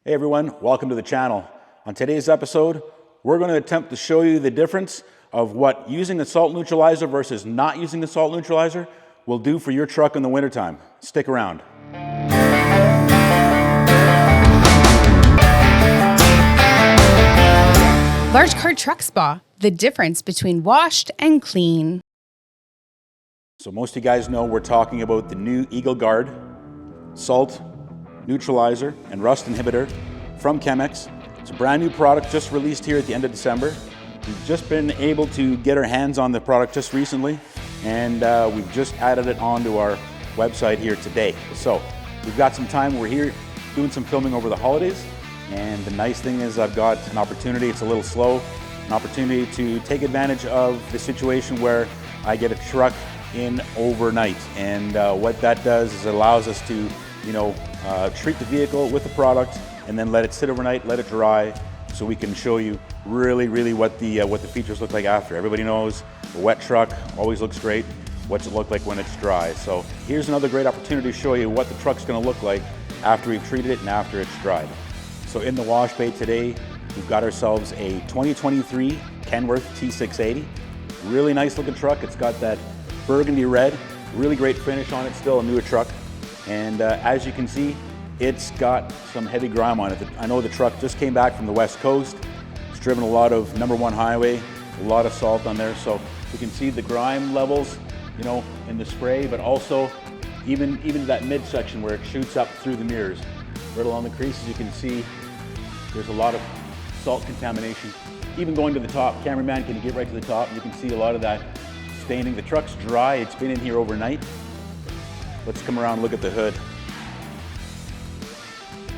Hey everyone, welcome to the channel. On today's episode, we're going to attempt to show you the difference of what using a salt neutralizer versus not using a salt neutralizer will do for your truck in the wintertime. Stick around. Large car truck spa, the difference between washed and clean. So most of you guys know we're talking about the new Eagle Guard salt neutralizer and rust inhibitor from Chem-X. It's a brand new product just released here at the end of December. We've just been able to get our hands on the product just recently, and we've just added it onto our website here today. So we've got some time. We're here doing some filming over the holidays, and the nice thing is I've got an opportunity. It's a little slow, an opportunity to take advantage of the situation where I get a truck in overnight, and what that does is it allows us to treat the vehicle with the product and then let it sit overnight, let it dry, so we can show you really what the features look like after. Everybody knows a wet truck always looks great. What's it look like when it's dry? So here's another great opportunity to show you what the truck's going to look like after we've treated it and after it's dried. So in the wash bay today, we've got ourselves a 2023 Kenworth T680. Really nice looking truck. It's got that burgundy red, really great finish on it, still a newer truck. And as you can see, it's got some heavy grime on it. I know the truck just came back from the West Coast. It's driven a lot of #1 highway, a lot of salt on there. So you can see the grime levels, in the spray, but also even that midsection where it shoots up through the mirrors. Right along the creases, you can see there's a lot of salt contamination. Even going to the top, cameraman, can you get right to the top? You can see a lot of that staining. The truck's dry, it's been in here overnight. Let's come around and look at the hood.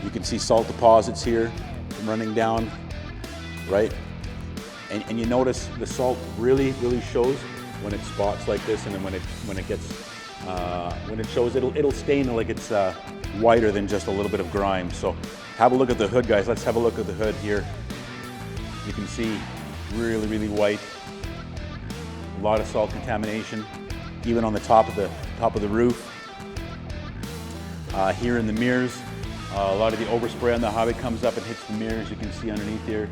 You can see salt deposits here running down, right? And you notice the salt really shows when it spots like this, and then when it shows, it'll stain like it's whiter than just a little bit of grime. So have a look at the hood, guys. Let's have a look at the hood here. You can see really white. A lot of salt contamination, even on the top of the roof. Here in the mirrors, a lot of the overspray on the highway comes up and hits the mirrors. You can see underneath here.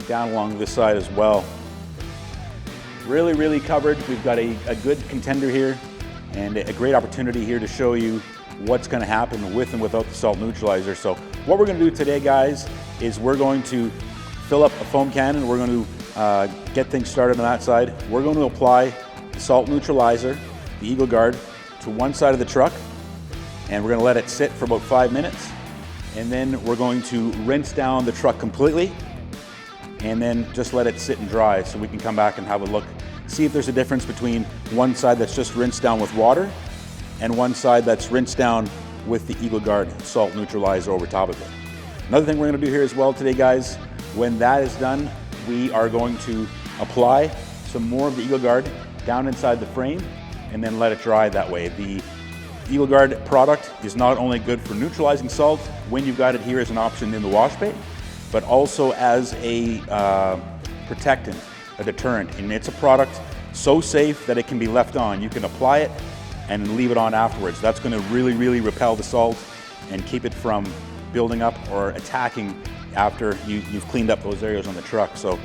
Down along this side as well. Really covered. We've got a good contender here and a great opportunity here to show you what's going to happen with and without the salt neutralizer. So what we're going to do today, guys, is we're going to fill up a foam cannon. We're going to get things started on that side. We're going to apply the salt neutralizer, the Eagle Guard, to one side of the truck, and we're going to let it sit for about 5 minutes, and then we're going to rinse down the truck completely, and then just let it sit and dry so we can come back and have a look, see if there's a difference between one side that's just rinsed down with water and one side that's rinsed down with the Eagle Guard salt neutralizer over top of it. Another thing we're going to do here as well today, guys, when that is done, we are going to apply some more of the Eagle Guard down inside the frame and then let it dry that way. The Eagle Guard product is not only good for neutralizing salt when you've got it here as an option in the wash bay, but also as a protectant, a deterrent. And it's a product so safe that it can be left on. You can apply it and leave it on afterwards. That's going to really repel the salt and keep it from building up or attacking after you've cleaned up those areas on the truck. So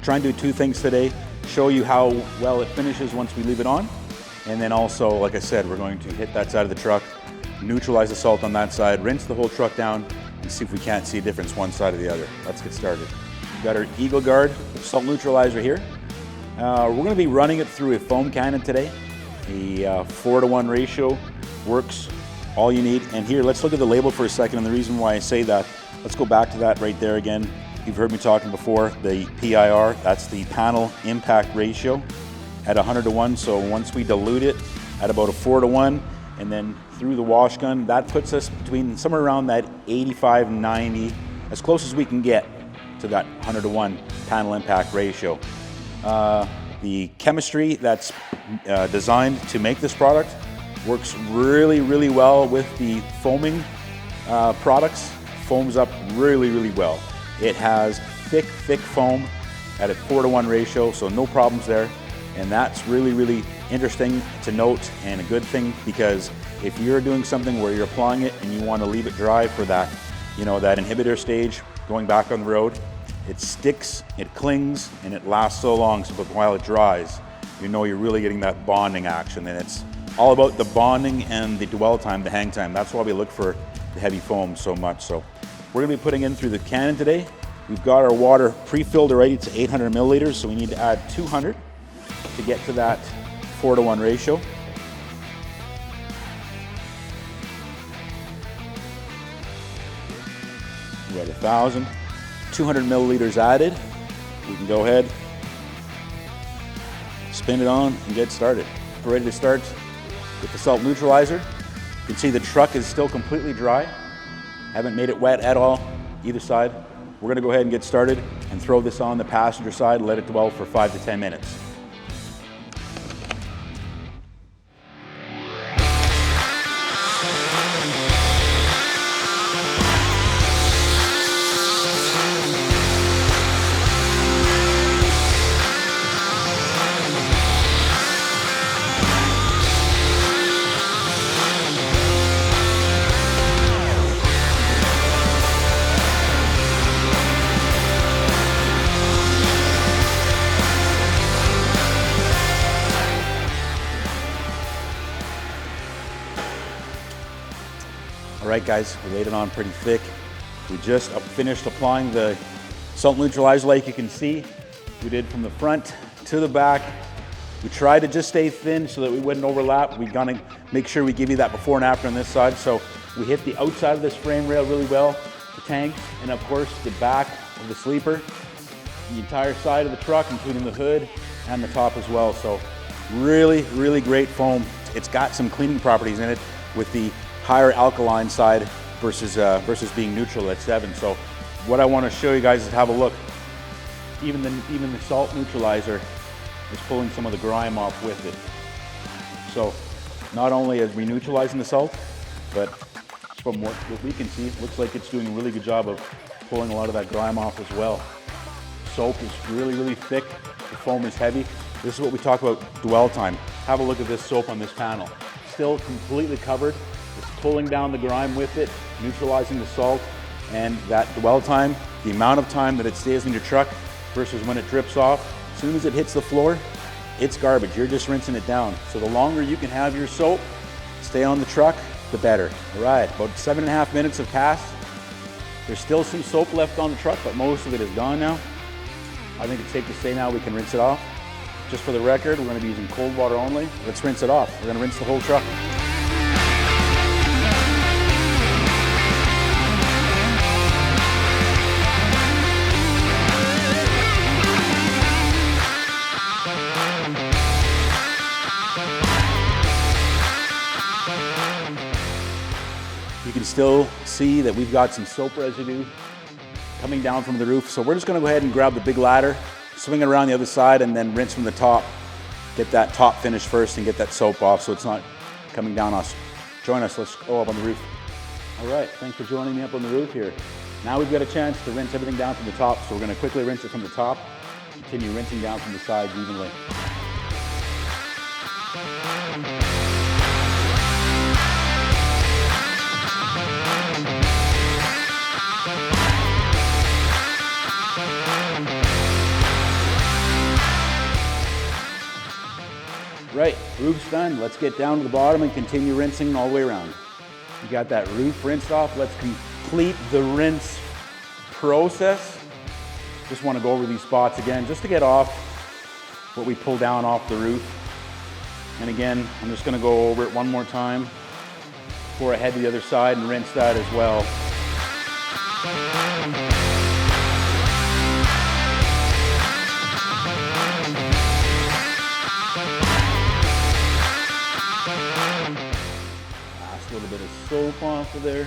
try and do two things today. Show you how well it finishes once we leave it on. And then also, like I said, we're going to hit that side of the truck, neutralize the salt on that side, rinse the whole truck down, and see if we can't see a difference one side or the other. Let's get started. We've got our Eagle Guard salt neutralizer here. We're going to be running it through a foam cannon today. A 4:1 ratio works all you need. And here, let's look at the label for a second, and the reason why I say that. Let's go back to that right there again. You've heard me talking before, the PIR, that's the panel impact ratio at 100:1. So once we dilute it at about a 4:1 and then through the wash gun, that puts us between somewhere around that 85-90, as close as we can get to that 100:1 panel impact ratio. The chemistry that's designed to make this product works really well with the foaming products. Foams up really well. It has thick foam at a 4:1 ratio, so no problems there. And that's really interesting to note, and a good thing, because if you're doing something where you're applying it and you want to leave it dry for that, that inhibitor stage going back on the road, it sticks, it clings, and it lasts so long. So while it dries, you're really getting that bonding action. And it's all about the bonding and the dwell time, the hang time. That's why we look for the heavy foam so much. So we're gonna be putting in through the cannon today. We've got our water pre-filled already to 800 milliliters, so we need to add 200 to get to that 4-to-1 ratio. We have 1,000, 200 milliliters added. We can go ahead, spin it on, and get started. We're ready to start with the salt neutralizer. You can see the truck is still completely dry. Haven't made it wet at all, either side. We're gonna go ahead and get started and throw this on the passenger side and let it dwell for 5 to 10 minutes. All right, guys, we laid it on pretty thick. We just finished applying the salt neutralizer like you can see. We did from the front to the back. We tried to just stay thin so that we wouldn't overlap. We're gonna make sure we give you that before and after on this side. So we hit the outside of this frame rail really well, the tank, and of course the back of the sleeper, the entire side of the truck, including the hood and the top as well. So really, really great foam. It's got some cleaning properties in it with the higher alkaline side versus being neutral at 7. So what I want to show you guys is have a look. Even the salt neutralizer is pulling some of the grime off with it. So not only is we neutralizing the salt, but from what we can see, it looks like it's doing a really good job of pulling a lot of that grime off as well. Soap is really, really thick. The foam is heavy. This is what we talk about dwell time. Have a look at this soap on this panel. Still completely covered. It's pulling down the grime with it, neutralizing the salt, and that dwell time, the amount of time that it stays in your truck versus when it drips off. As soon as it hits the floor, it's garbage. You're just rinsing it down. So the longer you can have your soap stay on the truck, the better. All right, about 7.5 minutes have passed. There's still some soap left on the truck, but most of it is gone now. I think it's safe to say now we can rinse it off. Just for the record, we're gonna be using cold water only. Let's rinse it off. We're gonna rinse the whole truck. You can still see that we've got some soap residue coming down from the roof. So we're just gonna go ahead and grab the big ladder, swing it around the other side, and then rinse from the top. Get that top finish first and get that soap off so it's not coming down us. Join us, let's go up on the roof. All right, thanks for joining me up on the roof here. Now we've got a chance to rinse everything down from the top, so we're gonna quickly rinse it from the top, continue rinsing down from the sides evenly. Right, roof's done. Let's get down to the bottom and continue rinsing all the way around. You got that roof rinsed off. Let's complete the rinse process. Just want to go over these spots again, just to get off what we pull down off the roof. And again, I'm just going to go over it one more time before I head to the other side and rinse that as well. A little bit of soap off of there.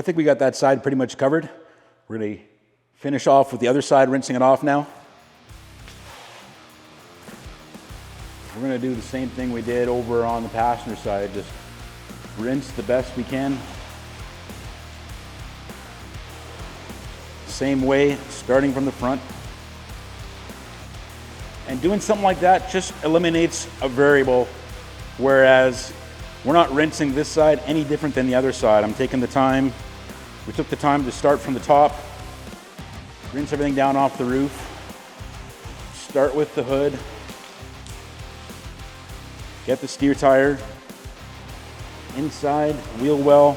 think we got that side pretty much covered. We're gonna finish off with the other side, rinsing it off now. We're gonna do the same thing we did over on the passenger side, just rinse the best we can. Same way, starting from the front. And doing something like that just eliminates a variable, whereas we're not rinsing this side any different than the other side. I'm taking the time, we took the time to start from the top, rinse everything down off the roof, start with the hood, get the steer tire, inside, wheel well,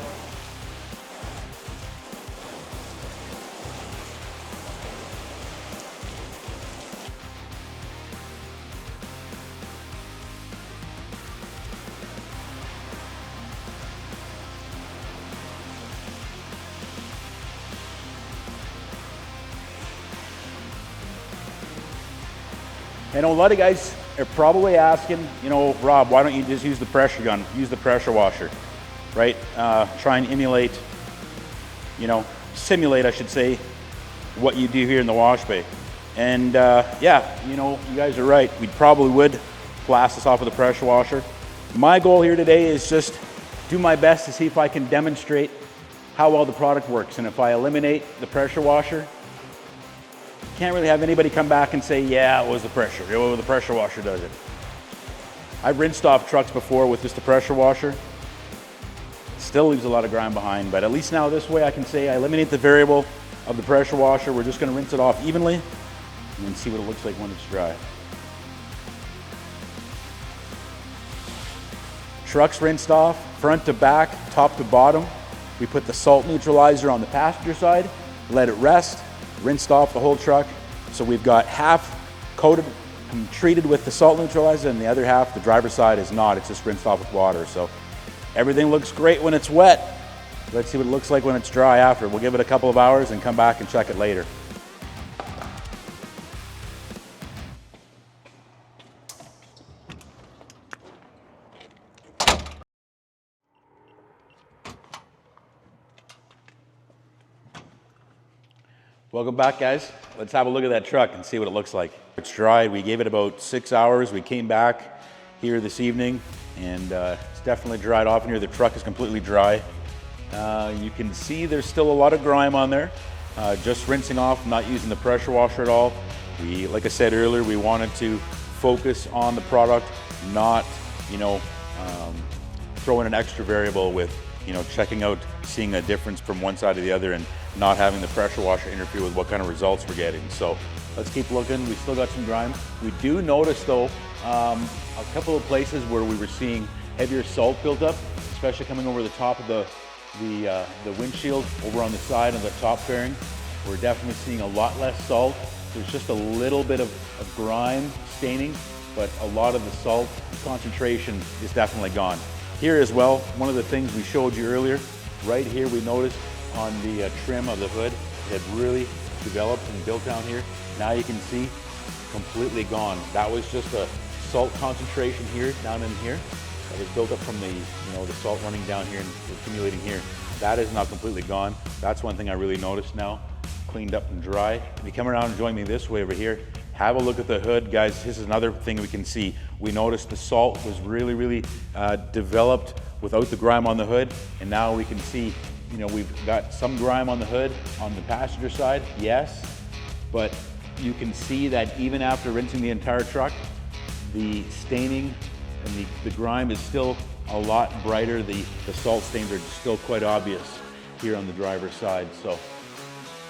I know a lot of guys are probably asking, you know, Rob, why don't you just use the pressure gun, use the pressure washer, right? Try and emulate, you know, simulate, I should say, what you do here in the wash bay. And yeah, you know, you guys are right. We probably would blast this off with a pressure washer. My goal here today is just do my best to see if I can demonstrate how well the product works. And if I eliminate the pressure washer, can't really have anybody come back and say, yeah, it was the pressure. The pressure washer does it. I've rinsed off trucks before with just a pressure washer. Still leaves a lot of grime behind, but at least now this way I can say I eliminate the variable of the pressure washer. We're just gonna rinse it off evenly and then see what it looks like when it's dry. Truck's rinsed off, front to back, top to bottom. We put the salt neutralizer on the passenger side, let it rest, rinsed off the whole truck. So we've got half coated and treated with the salt neutralizer, and the other half, the driver's side, is not. It's just rinsed off with water. So everything looks great when it's wet. Let's see what it looks like when it's dry after. We'll give it a couple of hours and come back and check it later. Welcome back, guys. Let's have a look at that truck and see what it looks like. It's dry. We gave it about 6 hours. We came back here this evening, and it's definitely dried off in here. The truck is completely dry. You can see there's still a lot of grime on there. Just rinsing off, not using the pressure washer at all. Like I said earlier, we wanted to focus on the product, not, you know, throw in an extra variable with, you know, checking out, seeing a difference from one side to the other, and not having the pressure washer interfere with what kind of results we're getting. So let's keep looking. We still got some grime. We do notice though, a couple of places where we were seeing heavier salt built up, especially coming over the top of the windshield, over on the side of the top fairing. We're definitely seeing a lot less salt. There's just a little bit of grime staining, but a lot of the salt concentration is definitely gone. Here as well, one of the things we showed you earlier, right here we noticed on the trim of the hood, it had really developed and built down here. Now you can see completely gone. That was just a salt concentration here, down in here, that was built up from the, you know, the salt running down here and accumulating here. That is now completely gone. That's one thing I really noticed now, cleaned up and dry. If you come around and join me this way over here, have a look at the hood, guys. This is another thing we can see. We noticed the salt was really developed without the grime on the hood, and now we can see, you know, we've got some grime on the hood on the passenger side, yes, but you can see that even after rinsing the entire truck, the staining and the grime is still a lot brighter. The salt stains are still quite obvious here on the driver's side. So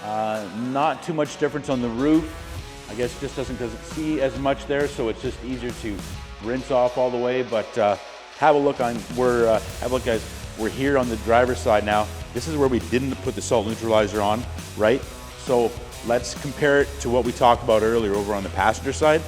not too much difference on the roof. I guess just doesn't see as much there, so it's just easier to rinse off all the way. But have a look on, guys. We're here on the driver's side now. This is where we didn't put the salt neutralizer on, right? So let's compare it to what we talked about earlier over on the passenger side.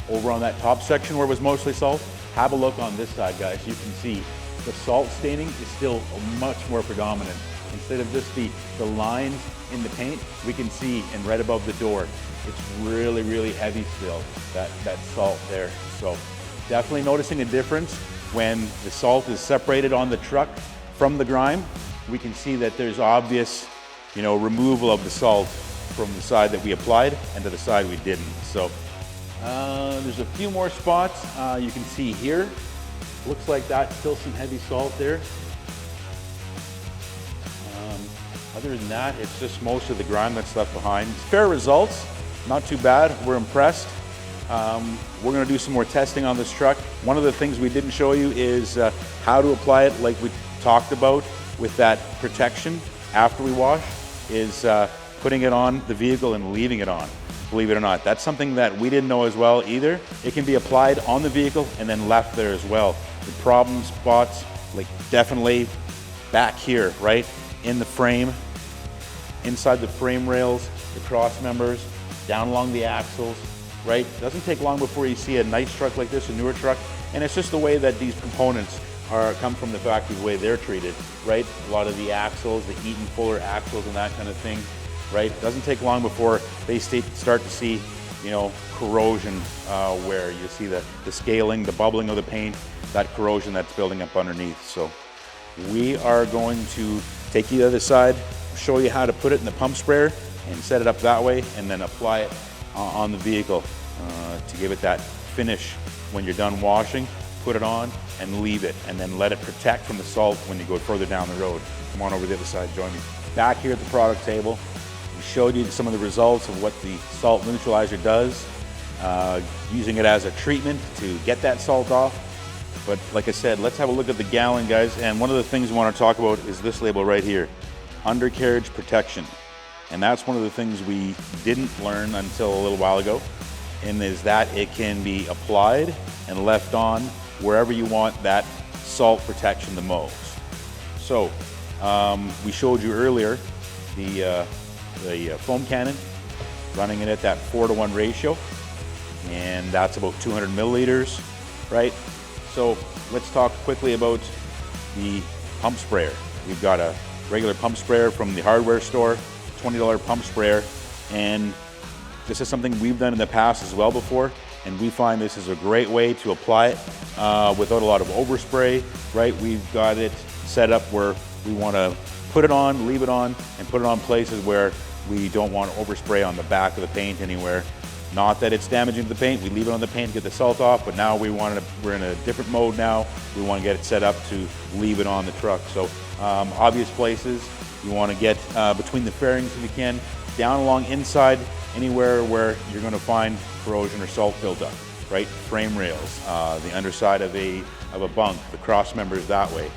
Over on that top section where it was mostly salt, have a look on this side, guys. You can see the salt staining is still much more predominant. Instead of just the lines in the paint, we can see, and right above the door, it's really heavy still, that salt there. So definitely noticing a difference when the salt is separated on the truck from the grime. we can see that there's obvious, removal of the salt from the side that we applied and to the side we didn't. So there's a few more spots you can see here. Looks like that's still some heavy salt there. Other than that, it's just most of the grime that's left behind. Fair results, not too bad. We're impressed. We're going to do some more testing on this truck. One of the things we didn't show you is how to apply it, like we talked about with that protection after we wash, is putting it on the vehicle and leaving it on. Believe it or not, that's something that we didn't know as well either. It can be applied on the vehicle and then left there as well. The problem spots, like definitely back here, right in the frame, inside the frame rails, the cross members, down along the axles, right? Doesn't take long before you see a nice truck like this, a newer truck, and it's just the way that these components come from the factory, the way they're treated, right? A lot of the axles, the Eaton Fuller axles and that kind of thing, right? Doesn't take long before they start to see, corrosion where you see the scaling, the bubbling of the paint, that corrosion that's building up underneath. So we are going to take you to the other side, show you how to put it in the pump sprayer and set it up that way, and then apply it on the vehicle to give it that finish when you're done washing. Put it on and leave it, and then let it protect from the salt when you go further down the road. Come on over the other side, join me. Back here at the product table, we showed you some of the results of what the salt neutralizer does, using it as a treatment to get that salt off. But like I said, let's have a look at the gallon, guys. And one of the things we want to talk about is this label right here, undercarriage protection. And that's one of the things we didn't learn until a little while ago, and is that it can be applied and left on wherever you want that salt protection the most. So we showed you earlier the foam cannon, running it at that 4-to-1 ratio, and that's about 200 milliliters, right? So let's talk quickly about the pump sprayer. We've got a regular pump sprayer from the hardware store, $20 pump sprayer, and this is something we've done in the past as well before, and we find this is a great way to apply it without a lot of overspray, right? We've got it set up where we want to put it on, leave it on, and put it on places where we don't want to overspray on the back of the paint anywhere. Not that it's damaging to the paint, we leave it on the paint to get the salt off, but now we're in a different mode now. We want to get it set up to leave it on the truck. So obvious places, you want to get between the fairings if you can, down along inside, anywhere where you're going to find corrosion or salt buildup, right? Frame rails, the underside of a bunk, the cross members that way,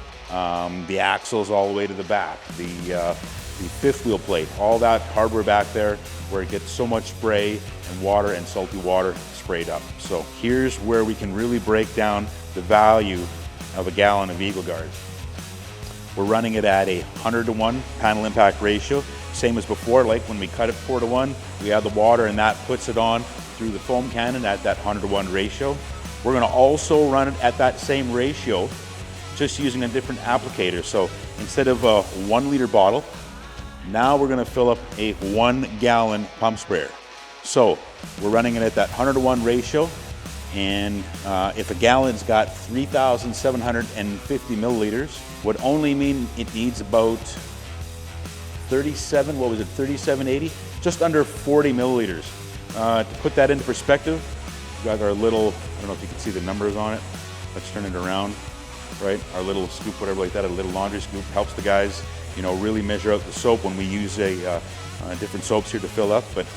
the axles all the way to the back, the fifth wheel plate, all that hardware back there where it gets so much spray and water and salty water sprayed up. So here's where we can really break down the value of a gallon of Eagle Guard. We're running it at a 100-to-1 panel impact ratio, same as before. Like when we cut it 4-to-1, we add the water and that puts it on through the foam cannon at that 100-to-1 ratio. We're going to also run it at that same ratio, just using a different applicator. So instead of a 1-liter bottle, now we're going to fill up a 1-gallon pump sprayer. So we're running it at that 100-to-1 ratio, and if a gallon's got 3,750 milliliters, would only mean it needs about 3780, just under 40 milliliters. To put that into perspective, we've got our little, I don't know if you can see the numbers on it. Let's turn it around, right? Our little scoop, whatever like that, a little laundry scoop, helps the guys, really measure out the soap when we use different soaps here to fill up. But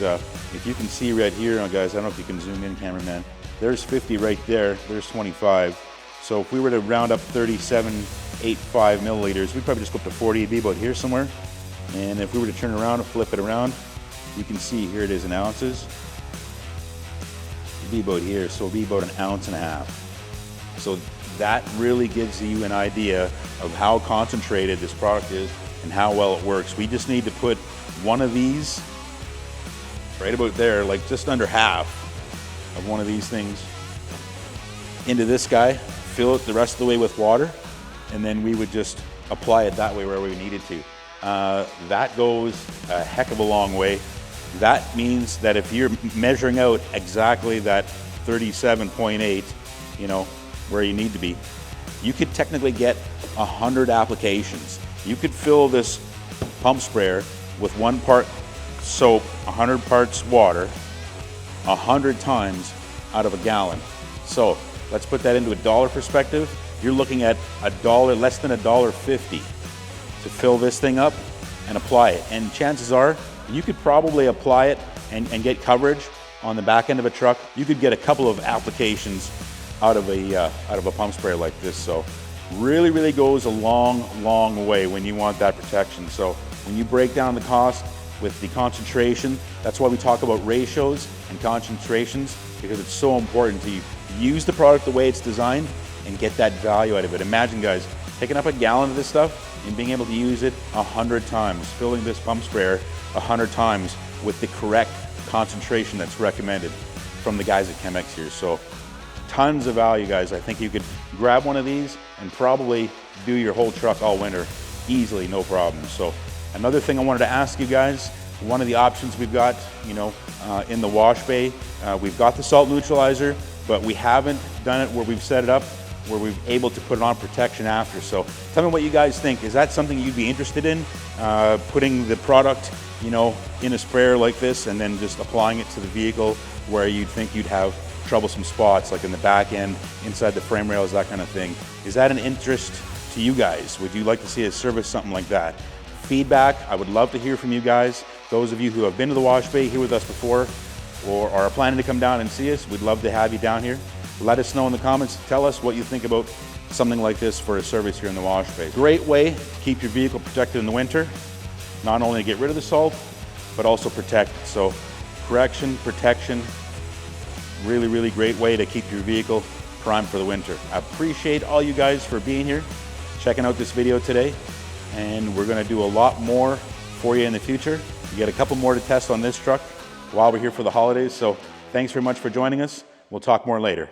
if you can see right here, guys, I don't know if you can zoom in, cameraman. There's 50 right there, there's 25. So if we were to round up 3785 milliliters, we'd probably just go up to 40, it'd be about here somewhere. And if we were to turn around and flip it around, you can see here it is in ounces. It'd be about here, so it'd be about 1.5 ounces. So that really gives you an idea of how concentrated this product is and how well it works. We just need to put one of these right about there, like just under half of one of these things into this guy, fill it the rest of the way with water, and then we would just apply it that way wherever we needed to. That goes a heck of a long way. That means that if you're measuring out exactly that 37.8, where you need to be, you could technically get 100 applications You could fill this pump sprayer with 1 part soap, 100 parts water, 100 times out of a gallon. So let's put that into a dollar perspective. You're looking at $1, less than $1.50 to fill this thing up and apply it. And chances are you could probably apply it and get coverage on the back end of a truck. You could get a couple of applications out of a pump sprayer like this. So really goes a long way when you want that protection. So when you break down the cost with the concentration, that's why we talk about ratios and concentrations, because it's so important to use the product the way it's designed and get that value out of it. Imagine, guys, picking up a gallon of this stuff and being able to use it 100 times, filling this pump sprayer 100 times with the correct concentration that's recommended from the guys at Chem-X here. So tons of value, guys. I think you could grab one of these and probably do your whole truck all winter easily, no problem. So another thing I wanted to ask you guys, one of the options we've got, in the wash bay, we've got the salt neutralizer, but we haven't done it where we've set it up where we're able to put it on protection after. So tell me what you guys think. Is that something you'd be interested in? Putting the product, in a sprayer like this and then just applying it to the vehicle where you'd think you'd have troublesome spots like in the back end, inside the frame rails, that kind of thing. Is that an interest to you guys? Would you like to see us service something like that? Feedback, I would love to hear from you guys. Those of you who have been to the wash bay here with us before or are planning to come down and see us, we'd love to have you down here. Let us know in the comments. Tell us what you think about something like this for a service here in the wash bay. Great way to keep your vehicle protected in the winter. Not only to get rid of the salt, but also protect it. So correction, protection, really great way to keep your vehicle primed for the winter. I appreciate all you guys for being here, checking out this video today. And we're gonna do a lot more for you in the future. We got a couple more to test on this truck while we're here for the holidays. So thanks very much for joining us. We'll talk more later.